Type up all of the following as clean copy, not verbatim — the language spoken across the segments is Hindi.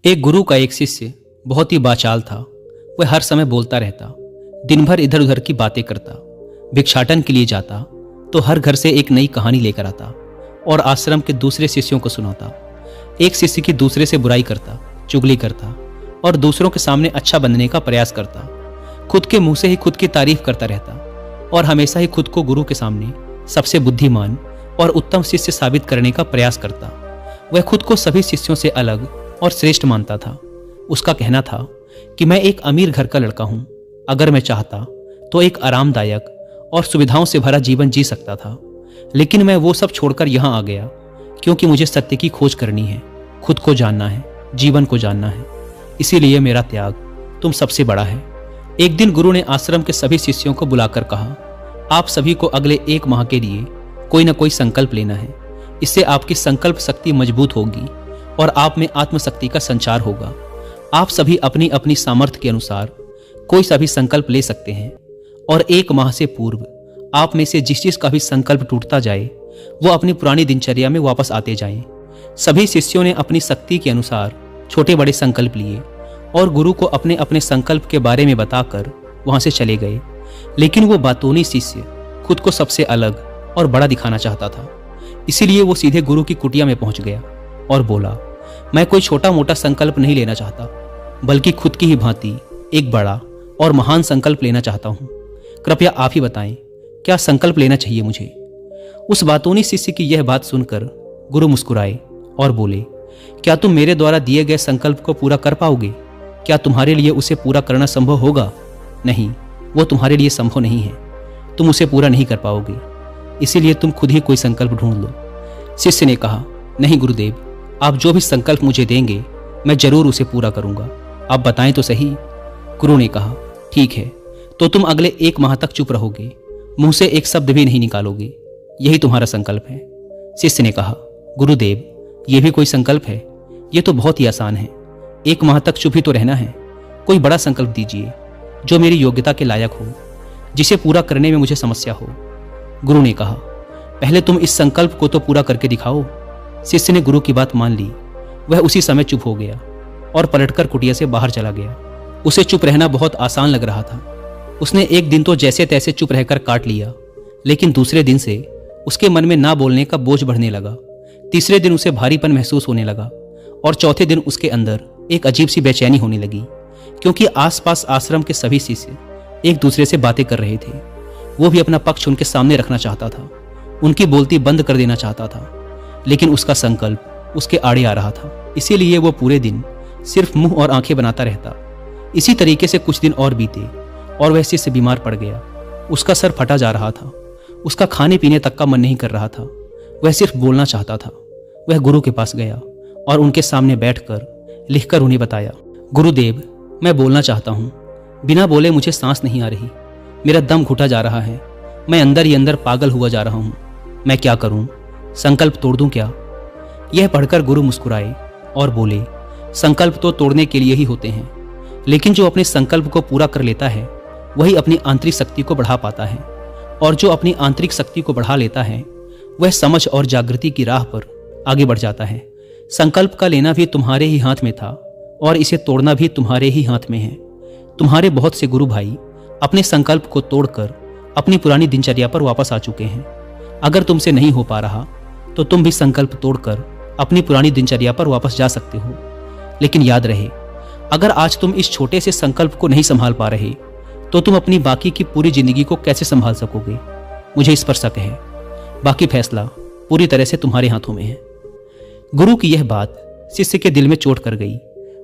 एक गुरु का एक शिष्य बहुत ही बाचाल था। वह हर समय बोलता रहता, दिन भर इधर उधर की बातें करता, भिक्षाटन के लिए जाता तो हर घर से एक नई कहानी लेकर आता और आश्रम के दूसरे शिष्यों को सुनाता। एक शिष्य की दूसरे से बुराई करता, चुगली करता और दूसरों के सामने अच्छा बनने का प्रयास करता। खुद के मुंह से ही खुद की तारीफ करता रहता और हमेशा ही खुद को गुरु के सामने सबसे बुद्धिमान और उत्तम शिष्य साबित करने का प्रयास करता। वह खुद को सभी शिष्यों से अलग और श्रेष्ठ मानता था। उसका कहना था कि मैं एक अमीर घर का लड़का हूं, अगर मैं चाहता तो एक आरामदायक और सुविधाओं से भरा जीवन जी सकता था, लेकिन मैं वो सब छोड़कर यहां आ गया क्योंकि मुझे सत्य की खोज करनी है, खुद को जानना है, जीवन को जानना है। इसीलिए मेरा त्याग तुम सबसे बड़ा है। एक दिन गुरु ने आश्रम के सभी शिष्यों को बुलाकर कहा, आप सभी को अगले 1 माह के लिए कोई ना कोई संकल्प लेना है। इससे आपकी संकल्प शक्ति मजबूत होगी और आप में आत्मशक्ति का संचार होगा। आप सभी अपनी अपनी सामर्थ्य के अनुसार कोई सा भी संकल्प ले सकते हैं और 1 माह से पूर्व आप में से जिस चीज का भी संकल्प टूटता जाए वो अपनी पुरानी दिनचर्या में वापस आते जाएं। सभी शिष्यों ने अपनी शक्ति के अनुसार छोटे बड़े संकल्प लिए और गुरु को अपने अपने संकल्प के बारे में बताकर वहां से चले गए। लेकिन वो बातूनी शिष्य खुद को सबसे अलग और बड़ा दिखाना चाहता था, इसीलिए वो सीधे गुरु की कुटिया में पहुंच गया और बोला, मैं कोई छोटा मोटा संकल्प नहीं लेना चाहता, बल्कि खुद की ही भांति एक बड़ा और महान संकल्प लेना चाहता हूं। कृपया आप ही बताएं, क्या संकल्प लेना चाहिए मुझे। उस बातूनी शिष्य की यह बात सुनकर गुरु मुस्कुराए और बोले, क्या तुम मेरे द्वारा दिए गए संकल्प को पूरा कर पाओगे? क्या तुम्हारे लिए उसे पूरा करना संभव होगा? नहीं, वो तुम्हारे लिए संभव नहीं है। तुम उसे पूरा नहीं कर पाओगे, इसीलिए तुम खुद ही कोई संकल्प ढूंढ लो। शिष्य ने कहा, नहीं गुरुदेव, आप जो भी संकल्प मुझे देंगे मैं जरूर उसे पूरा करूंगा, आप बताएं तो सही। गुरु ने कहा, ठीक है, तो तुम अगले 1 माह तक चुप रहोगे, मुंह से एक शब्द भी नहीं निकालोगे, यही तुम्हारा संकल्प है। शिष्य ने कहा, गुरुदेव, यह भी कोई संकल्प है? यह तो बहुत ही आसान है। 1 माह तक चुप ही तो रहना है। कोई बड़ा संकल्प दीजिए जो मेरी योग्यता के लायक हो, जिसे पूरा करने में मुझे समस्या हो। गुरु ने कहा, पहले तुम इस संकल्प को तो पूरा करके दिखाओ। शिष्य ने गुरु की बात मान ली। वह उसी समय चुप हो गया और पलटकर कुटिया से बाहर चला गया। उसे चुप रहना बहुत आसान लग रहा था। उसने एक दिन तो जैसे तैसे चुप रहकर काट लिया, लेकिन दूसरे दिन से उसके मन में ना बोलने का बोझ बढ़ने लगा। तीसरे दिन उसे भारीपन महसूस होने लगा और चौथे दिन उसके अंदर एक अजीब सी बेचैनी होने लगी, क्योंकि आसपास आश्रम के सभी शिष्य एक दूसरे से बातें कर रहे थे। वो भी अपना पक्ष उनके सामने रखना चाहता था, उनकी बोलती बंद कर देना चाहता था, लेकिन उसका संकल्प उसके आड़े आ रहा था। इसीलिए वो पूरे दिन सिर्फ मुंह और आंखें बनाता रहता। इसी तरीके से कुछ दिन और बीते और वह शिष्य बीमार पड़ गया। उसका सर फटा जा रहा था, उसका खाने पीने तक का मन नहीं कर रहा था, वह सिर्फ बोलना चाहता था। वह गुरु के पास गया और उनके सामने बैठकर लिखकर उन्हें बताया, गुरुदेव, मैं बोलना चाहता हूँ, बिना बोले मुझे सांस नहीं आ रही, मेरा दम घुटा जा रहा है, मैं अंदर ही अंदर पागल हुआ जा रहा हूँ, मैं क्या करूँ? संकल्प तोड़ दूं क्या? यह पढ़कर गुरु मुस्कुराए और बोले, संकल्प तो तोड़ने के लिए ही होते हैं, लेकिन जो अपने संकल्प को पूरा कर लेता है वही अपनी आंतरिक शक्ति को बढ़ा पाता है, और जो अपनी आंतरिक शक्ति को बढ़ा लेता है वह समझ और जागृति की राह पर आगे बढ़ जाता है। संकल्प का लेना भी तुम्हारे ही हाथ में था और इसे तोड़ना भी तुम्हारे ही हाथ में है। तुम्हारे बहुत से गुरु भाई अपने संकल्प को तोड़कर अपनी पुरानी दिनचर्या पर वापस आ चुके हैं। अगर तुमसे नहीं हो पा रहा तो तुम भी संकल्प तोड़कर अपनी पुरानी दिनचर्या पर वापस जा सकते हो। लेकिन याद रहे, अगर आज तुम इस छोटे से संकल्प को नहीं संभाल पा रहे तो तुम अपनी बाकी की पूरी जिंदगी को कैसे संभाल सकोगे? मुझे इस पर शक है। बाकी फैसला पूरी तरह से तुम्हारे हाथों में है। गुरु की यह बात शिष्य के दिल में चोट कर गई।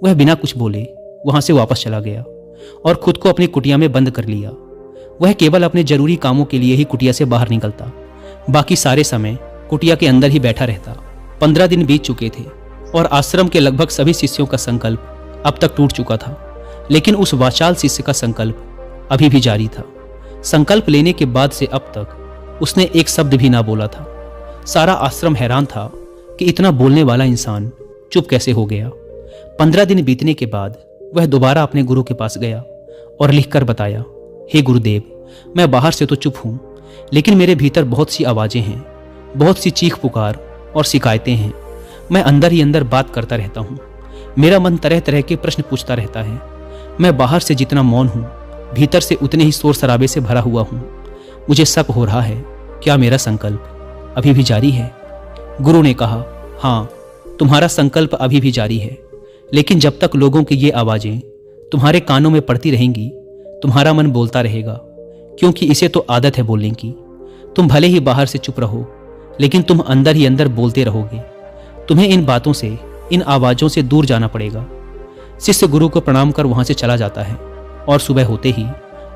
वह बिना कुछ बोले वहां से वापस चला गया और खुद को अपनी कुटिया में बंद कर लिया। वह केवल अपने जरूरी कामों के लिए ही कुटिया से बाहर निकलता, बाकी सारे समय कुटिया के अंदर ही बैठा रहता। 15 दिन बीत चुके थे और आश्रम के लगभग सभी शिष्यों का संकल्प अब तक टूट चुका था, लेकिन उस वाचाल शिष्य का संकल्प अभी भी जारी था। संकल्प लेने के बाद से अब तक उसने एक शब्द भी ना बोला था। सारा आश्रम हैरान था कि इतना बोलने वाला इंसान चुप कैसे हो गया। 15 दिन बीतने के बाद वह दोबारा अपने गुरु के पास गया और लिखकर बताया, हे गुरुदेव, मैं बाहर से तो चुप हूं, लेकिन मेरे भीतर बहुत सी आवाजें हैं, बहुत सी चीख पुकार और शिकायतें हैं। मैं अंदर ही अंदर बात करता रहता हूँ। मेरा मन तरह तरह के प्रश्न पूछता रहता है। मैं बाहर से जितना मौन हूँ, भीतर से उतने ही शोर शराबे से भरा हुआ हूँ। मुझे शक हो रहा है, क्या मेरा संकल्प अभी भी जारी है? गुरु ने कहा, हाँ, तुम्हारा संकल्प अभी भी जारी है, लेकिन जब तक लोगों की ये आवाजें तुम्हारे कानों में पड़ती रहेंगी, तुम्हारा मन बोलता रहेगा, क्योंकि इसे तो आदत है बोलने की। तुम भले ही बाहर से चुप रहो, लेकिन तुम अंदर ही अंदर बोलते रहोगे। तुम्हें इन बातों से, इन आवाजों से दूर जाना पड़ेगा। शिष्य गुरु को प्रणाम कर वहां से चला जाता है और सुबह होते ही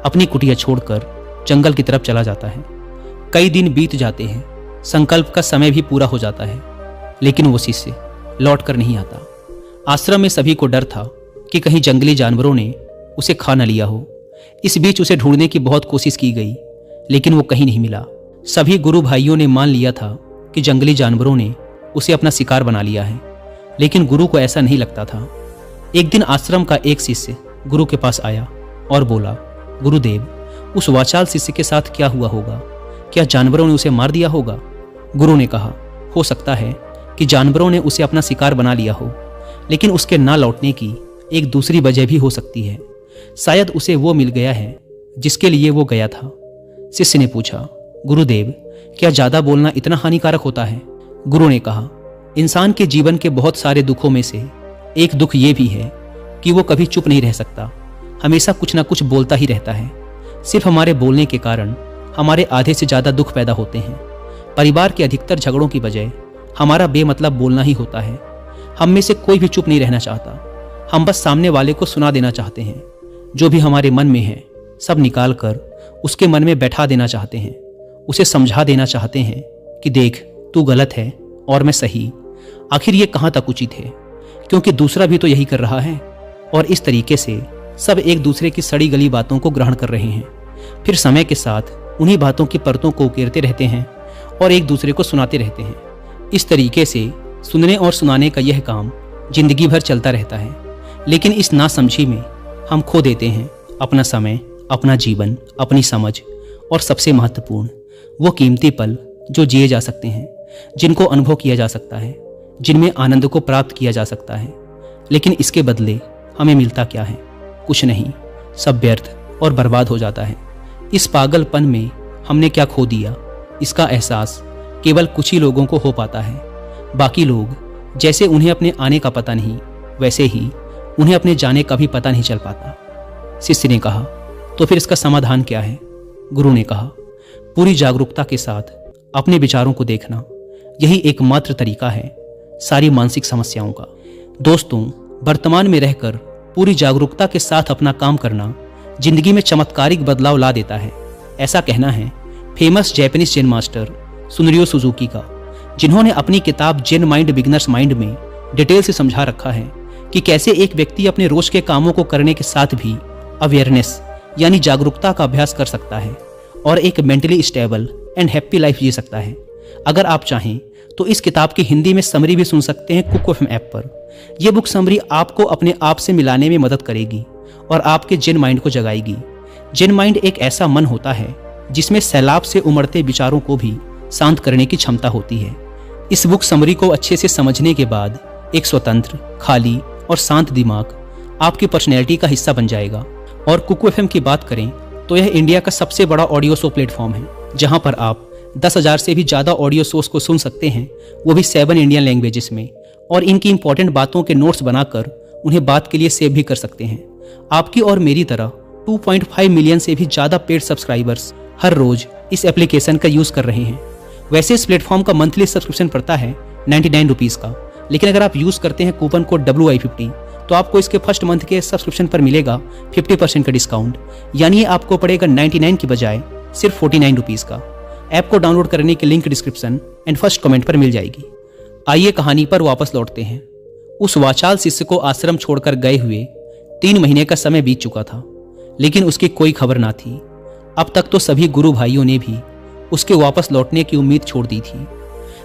अपनी कुटिया छोड़कर जंगल की तरफ चला जाता है। कई दिन बीत जाते हैं, संकल्प का समय भी पूरा हो जाता है, लेकिन वो शिष्य लौट कर नहीं आता। आश्रम में सभी को डर था कि कहीं जंगली जानवरों ने उसे खा न लिया हो। इस बीच उसे ढूंढने की बहुत कोशिश की गई, लेकिन वो कहीं नहीं मिला। सभी गुरु भाइयों ने मान लिया था कि जंगली जानवरों ने उसे अपना शिकार बना लिया है, लेकिन गुरु को ऐसा नहीं लगता था। एक दिन आश्रम का एक शिष्य गुरु के पास आया और बोला, गुरुदेव, उस वाचाल शिष्य के साथ क्या हुआ होगा? क्या जानवरों ने उसे मार दिया होगा? गुरु ने कहा, हो सकता है कि जानवरों ने उसे अपना शिकार बना लिया हो, लेकिन उसके ना लौटने की एक दूसरी वजह भी हो सकती है। शायद उसे वो मिल गया है जिसके लिए वो गया था। शिष्य ने पूछा, गुरुदेव, क्या ज्यादा बोलना इतना हानिकारक होता है? गुरु ने कहा, इंसान के जीवन के बहुत सारे दुखों में से एक दुख ये भी है कि वो कभी चुप नहीं रह सकता, हमेशा कुछ ना कुछ बोलता ही रहता है। सिर्फ हमारे बोलने के कारण हमारे आधे से ज्यादा दुख पैदा होते हैं। परिवार के अधिकतर झगड़ों की वजह हमारा बेमतलब बोलना ही होता है। हम में से कोई भी चुप नहीं रहना चाहता, हम बस सामने वाले को सुना देना चाहते हैं। जो भी हमारे मन में है सब निकाल कर उसके मन में बैठा देना चाहते हैं। उसे समझा देना चाहते हैं कि देख, तू गलत है और मैं सही। आखिर ये कहाँ तक उचित है, क्योंकि दूसरा भी तो यही कर रहा है। और इस तरीके से सब एक दूसरे की सड़ी गली बातों को ग्रहण कर रहे हैं। फिर समय के साथ उन्हीं बातों की परतों को उकेरते रहते हैं और एक दूसरे को सुनाते रहते हैं। इस तरीके से सुनने और सुनाने का यह काम जिंदगी भर चलता रहता है, लेकिन इस नासमझी में हम खो देते हैं अपना समय, अपना जीवन, अपनी समझ और सबसे महत्वपूर्ण वो कीमती पल जो जिए जा सकते हैं, जिनको अनुभव किया जा सकता है, जिनमें आनंद को प्राप्त किया जा सकता है। लेकिन इसके बदले हमें मिलता क्या है? कुछ नहीं, सब व्यर्थ और बर्बाद हो जाता है। इस पागलपन में हमने क्या खो दिया, इसका एहसास केवल कुछ ही लोगों को हो पाता है। बाकी लोग जैसे उन्हें अपने आने का पता नहीं, वैसे ही उन्हें अपने जाने का भी पता नहीं चल पाता। शिष्य ने कहा, तो फिर इसका समाधान क्या है? गुरु ने कहा, पूरी जागरूकता के साथ अपने विचारों को देखना, यही एकमात्र तरीका है सारी मानसिक समस्याओं का। दोस्तों, वर्तमान में रहकर पूरी जागरूकता के साथ अपना काम करना जिंदगी में चमत्कारिक बदलाव ला देता है। ऐसा कहना है फेमस जैपनीज जेन मास्टर सुनरियो सुजुकी का, जिन्होंने अपनी किताब जेन माइंड बिगिनर्स माइंड में डिटेल से समझा रखा है कि कैसे एक व्यक्ति अपने रोज के कामों को करने के साथ भी अवेयरनेस यानी जागरूकता का अभ्यास कर सकता है और एक mentally stable and happy life जी सकता है। अगर आप चाहें तो इस किताब की हिंदी में समरी भी सुन सकते हैं कुक एफएम ऐप पर। यह बुक समरी आपको अपने आप से मिलाने में मदद करेगी और आपके जेन माइंड को जगाएगी। जेन माइंड एक ऐसा मन होता है जिसमें सैलाब से उमड़ते विचारों को भी शांत करने की क्षमता होती है। इस बुक समरी को अच्छे से समझने के बाद एक स्वतंत्र, खाली और शांत दिमाग आपकी पर्सनैलिटी का हिस्सा बन जाएगा। और कुकू एफएम की बात करें तो यह इंडिया का सबसे बड़ा ऑडियो शो प्लेटफॉर्म है, जहां पर आप 10,000 से भी ज़्यादा ऑडियो शोज को सुन सकते हैं, वो भी 7 इंडियन लैंग्वेजेस में, और इनकी इंपॉर्टेंट बातों के नोट्स बनाकर उन्हें बात के लिए सेव भी कर सकते हैं। आपकी और मेरी तरह 2.5 मिलियन से भी ज़्यादा पेड सब्सक्राइबर्स हर रोज इस एप्लीकेशन का यूज़ कर रहे हैं। वैसे इस प्लेटफॉर्म का मंथली सब्सक्रिप्शन पड़ता है 99 रुपीज़ का, लेकिन अगर आप यूज़ करते हैं कूपन कोड WI50 तो आपको इसके फर्स्ट मंथ के सब्सक्रिप्शन पर मिलेगा 50% का डिस्काउंट, यानी आपको पड़ेगा 99 की बजाय सिर्फ 49 रुपीज़ का। ऐप को डाउनलोड करने की link description and first comment पर मिल जाएगी। आइए कहानी पर वापस लौटते हैं। उस वाचाल शिष्य को आश्रम छोड़कर गए हुए 3 महीने का समय बीत चुका था, लेकिन उसकी कोई खबर ना थी। अब तक तो सभी गुरु भाइयों ने भी उसके वापस लौटने की उम्मीद छोड़ दी थी,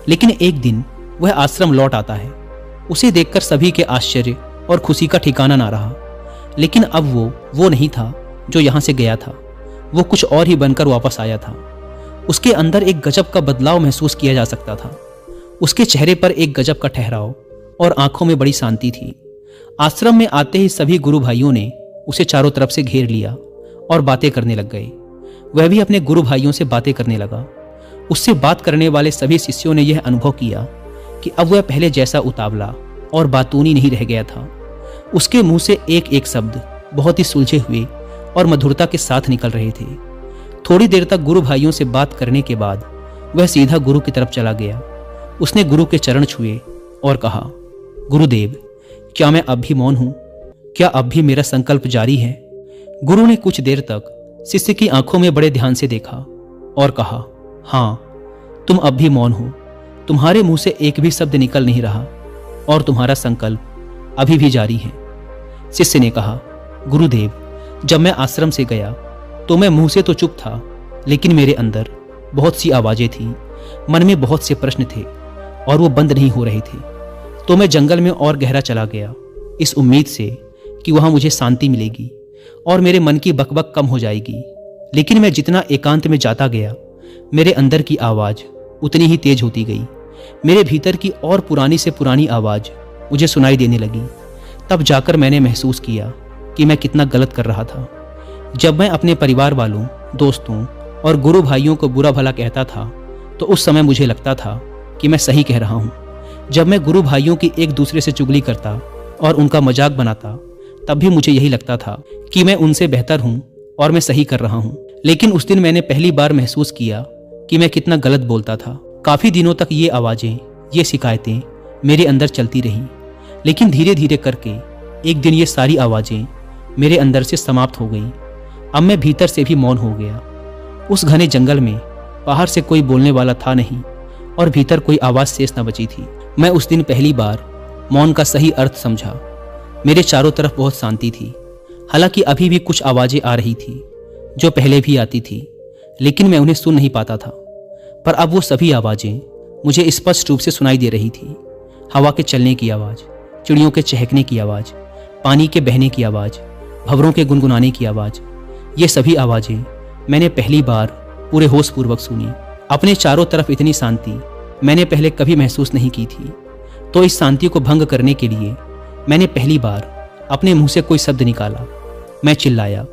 लेकिन एक दिन वह आश्रम लौट आता है। उसे देखकर सभी के आश्चर्य और खुशी का ठिकाना ना रहा। लेकिन अब वो नहीं था जो यहाँ से गया था, वो कुछ और ही बनकर वापस आया था। उसके अंदर एक गजब का बदलाव महसूस किया जा सकता था। उसके चेहरे पर एक गजब का ठहराव और आंखों में बड़ी शांति थी। आश्रम में आते ही सभी गुरु भाइयों ने उसे चारों तरफ से घेर लिया और बातें करने लग गए। वह भी अपने गुरु भाइयों से बातें करने लगा। उससे बात करने वाले सभी शिष्यों ने यह अनुभव किया कि अब वह पहले जैसा उतावला और बातूनी नहीं रह गया था। उसके मुंह से एक एक शब्द बहुत ही सुलझे हुए और मधुरता के साथ निकल रहे थे। थोड़ी देर तक गुरु भाइयों से बात करने के बाद वह सीधा गुरु की तरफ चला गया। उसने गुरु के चरण छुए और कहा, गुरुदेव, क्या मैं अब भी मौन हूं? क्या अब भी मेरा संकल्प जारी है? गुरु ने कुछ देर तक शिष्य की आंखों में बड़े ध्यान से देखा और कहा, हाँ, तुम अब भी मौन हो। तुम्हारे मुंह से एक भी शब्द निकल नहीं रहा और तुम्हारा संकल्प अभी भी जारी है। शिष्य ने कहा, गुरुदेव, जब मैं आश्रम से गया तो मैं मुंह से तो चुप था, लेकिन मेरे अंदर बहुत सी आवाजें थी, मन में बहुत से प्रश्न थे और वो बंद नहीं हो रहे थे। तो मैं जंगल में और गहरा चला गया, इस उम्मीद से कि वहां मुझे शांति मिलेगी और मेरे मन की बकबक कम हो जाएगी। लेकिन मैं जितना एकांत में जाता गया, मेरे अंदर की आवाज उतनी ही तेज होती गई। मेरे भीतर की और पुरानी से पुरानी आवाज मुझे सुनाई देने लगी। तब जाकर मैंने महसूस किया कि मैं कितना गलत कर रहा था। जब मैं अपने परिवार वालों, दोस्तों और गुरु भाइयों को बुरा भला कहता था तो उस समय मुझे लगता था कि मैं सही कह रहा हूँ। जब मैं गुरु भाइयों की एक दूसरे से चुगली करता और उनका मजाक बनाता, तब भी मुझे यही लगता था कि मैं उनसे बेहतर हूँ और मैं सही कर रहा हूँ। लेकिन उस दिन मैंने पहली बार महसूस किया कि मैं कितना गलत बोलता था। काफी दिनों तक ये आवाजें, ये शिकायतें मेरे अंदर चलती रहीं। लेकिन धीरे धीरे करके एक दिन ये सारी आवाजें मेरे अंदर से समाप्त हो गई। अब मैं भीतर से भी मौन हो गया। उस घने जंगल में बाहर से कोई बोलने वाला था नहीं और भीतर कोई आवाज शेष न बची थी। मैं उस दिन पहली बार मौन का सही अर्थ समझा। मेरे चारों तरफ बहुत शांति थी। हालांकि अभी भी कुछ आवाजें आ रही थी जो पहले भी आती थी, लेकिन मैं उन्हें सुन नहीं पाता था। पर अब वो सभी आवाजें मुझे स्पष्ट रूप से सुनाई दे रही थी। हवा के चलने की आवाज, चिड़ियों के चहकने की आवाज, पानी के बहने की आवाज, भंवरों के गुनगुनाने की आवाज, ये सभी आवाजें मैंने पहली बार पूरे होश पूर्वक सुनी। अपने चारों तरफ इतनी शांति मैंने पहले कभी महसूस नहीं की थी। तो इस शांति को भंग करने के लिए मैंने पहली बार अपने मुंह से कोई शब्द निकाला। मैं चिल्लाया,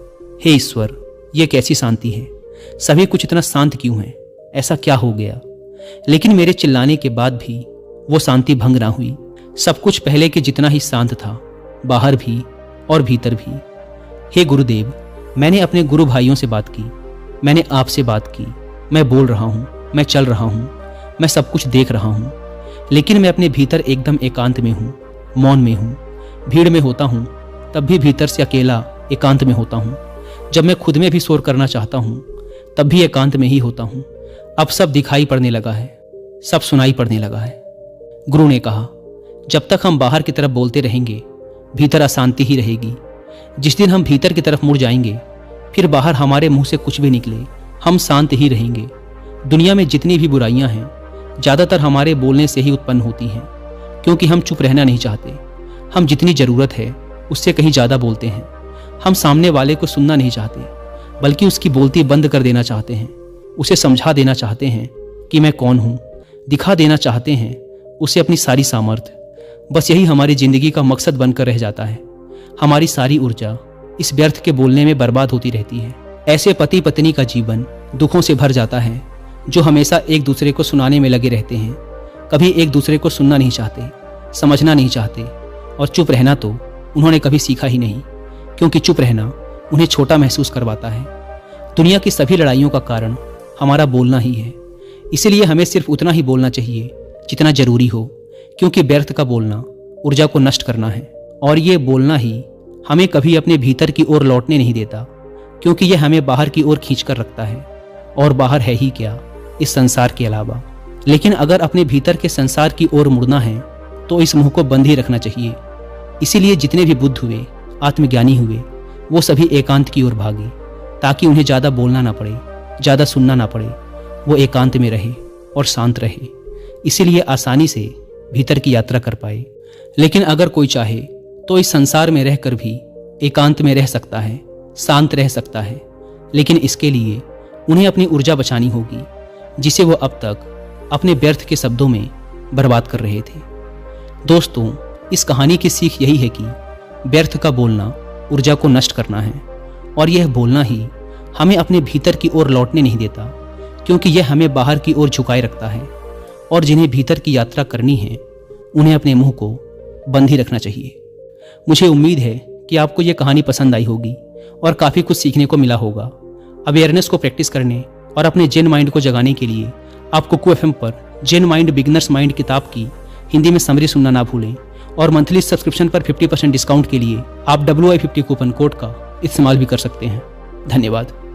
हे ईश्वर, ये कैसी शांति है? सभी कुछ इतना शांत क्यों है? ऐसा क्या हो गया? लेकिन मेरे चिल्लाने के बाद भी वो शांति भंग ना हुई। सब कुछ पहले के जितना ही शांत था, बाहर भी और भीतर भी। हे गुरुदेव, मैंने अपने गुरु भाइयों से बात की, मैंने आपसे बात की। मैं बोल रहा हूँ, मैं चल रहा हूँ, मैं सब कुछ देख रहा हूँ, लेकिन मैं अपने भीतर एकदम एकांत में हूँ, मौन में हूँ। भीड़ में होता हूँ तब भी भीतर से अकेला एकांत में होता हूँ। जब मैं खुद में भी शोर करना चाहता हूँ तब भी एकांत में ही होता हूँ। अब सब दिखाई पड़ने लगा है, सब सुनाई पड़ने लगा है। गुरु ने कहा, जब तक हम बाहर की तरफ बोलते रहेंगे, भीतर अशांति ही रहेगी। जिस दिन हम भीतर की तरफ मुड़ जाएंगे, फिर बाहर हमारे मुंह से कुछ भी निकले, हम शांत ही रहेंगे। दुनिया में जितनी भी बुराइयां हैं, ज़्यादातर हमारे बोलने से ही उत्पन्न होती हैं, क्योंकि हम चुप रहना नहीं चाहते। हम जितनी ज़रूरत है उससे कहीं ज़्यादा बोलते हैं। हम सामने वाले को सुनना नहीं चाहते, बल्कि उसकी बोलती बंद कर देना चाहते हैं। उसे समझा देना चाहते हैं कि मैं कौन हूँ, दिखा देना चाहते हैं उसे अपनी सारी सामर्थ्य। बस यही हमारी ज़िंदगी का मकसद बनकर रह जाता है। हमारी सारी ऊर्जा इस व्यर्थ के बोलने में बर्बाद होती रहती है। ऐसे पति पत्नी का जीवन दुखों से भर जाता है, जो हमेशा एक दूसरे को सुनाने में लगे रहते हैं। कभी एक दूसरे को सुनना नहीं चाहते, समझना नहीं चाहते, और चुप रहना तो उन्होंने कभी सीखा ही नहीं, क्योंकि चुप रहना उन्हें छोटा महसूस करवाता है। दुनिया की सभी लड़ाइयों का कारण हमारा बोलना ही है। इसीलिए हमें सिर्फ उतना ही बोलना चाहिए जितना जरूरी हो, क्योंकि व्यर्थ का बोलना ऊर्जा को नष्ट करना है, और ये बोलना ही हमें कभी अपने भीतर की ओर लौटने नहीं देता, क्योंकि यह हमें बाहर की ओर खींच कर रखता है। और बाहर है ही क्या इस संसार के अलावा। लेकिन अगर अपने भीतर के संसार की ओर मुड़ना है तो इस मुंह को बंद ही रखना चाहिए। इसीलिए जितने भी बुद्ध हुए, आत्मज्ञानी हुए, वो सभी एकांत की ओर भागे, ताकि उन्हें ज़्यादा बोलना ना पड़े, ज़्यादा सुनना ना पड़े। वो एकांत में रहे और शांत रहे, इसीलिए आसानी से भीतर की यात्रा कर पाए। लेकिन अगर कोई चाहे तो इस संसार में रहकर भी एकांत में रह सकता है, शांत रह सकता है। लेकिन इसके लिए उन्हें अपनी ऊर्जा बचानी होगी, जिसे वो अब तक अपने व्यर्थ के शब्दों में बर्बाद कर रहे थे। दोस्तों, इस कहानी की सीख यही है कि व्यर्थ का बोलना ऊर्जा को नष्ट करना है, और यह बोलना ही हमें अपने भीतर की ओर लौटने नहीं देता, क्योंकि यह हमें बाहर की ओर झुकाए रखता है। और जिन्हें भीतर की यात्रा करनी है उन्हें अपने मुंह को बंद ही रखना चाहिए। मुझे उम्मीद है कि आपको यह कहानी पसंद आई होगी और काफ़ी कुछ सीखने को मिला होगा। अवेयरनेस को प्रैक्टिस करने और अपने जेन माइंड को जगाने के लिए आप कुकू एफएम पर जेन माइंड बिगिनर्स माइंड किताब की हिंदी में समरी सुनना ना भूलें। और मंथली सब्सक्रिप्शन पर 50% डिस्काउंट के लिए आप WI50 कूपन कोड का इस्तेमाल भी कर सकते हैं। धन्यवाद।